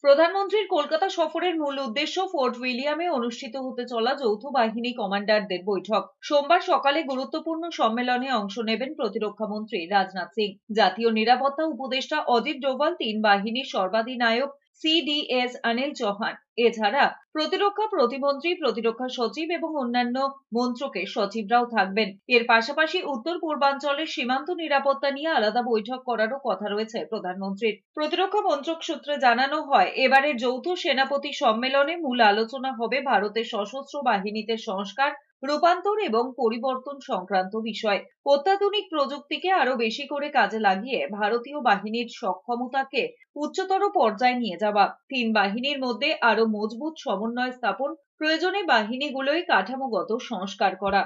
প্রধানমন্ত্রীর কলকাতা সফরের মূল উদ্দেশ্য ফোর্ট উইলিয়ামে অনুষ্ঠিত হতে চলা যৌথ বাহিনী কমান্ডারদের বৈঠক। সোমবার সকালে গুরুত্বপূর্ণ সম্মেলনে অংশ নেবেন প্রতিরক্ষা মন্ত্রী রাজনাথ সিং, জাতীয় নিরাপত্তা উপদেষ্টা অজিত ডোভাল, তিন বাহিনীর সর্বাধিনায়ক সিডিএস অনিল চৌহান, এছাড়া প্রতিরক্ষা প্রতিমন্ত্রী, প্রতিরক্ষা সচিব এবং অন্যান্য মন্ত্রকের সচিবরাও থাকবেন। এর পাশাপাশি উত্তর পূর্বাঞ্চলের সীমান্ত নিরাপত্তা নিয়ে আলাদা বৈঠক করারও কথা রয়েছে প্রধানমন্ত্রীর। প্রতিরক্ষা মন্ত্রক সূত্রে জানানো হয়, এবারের যৌথ সেনাপতি সম্মেলনে মূল আলোচনা হবে ভারতের সশস্ত্র বাহিনীতে সংস্কার, রূপান্তর এবং পরিবর্তন সংক্রান্ত বিষয়। অত্যাধুনিক প্রযুক্তিকে আরো বেশি করে কাজে লাগিয়ে ভারতীয় বাহিনীর সক্ষমতাকে উচ্চতর পর্যায়ে নিয়ে যাওয়া, তিন বাহিনীর মধ্যে আরো মজবুত সমন্বয় স্থাপন, প্রয়োজনে বাহিনীগুলোয় কাঠামোগত সংস্কার করা।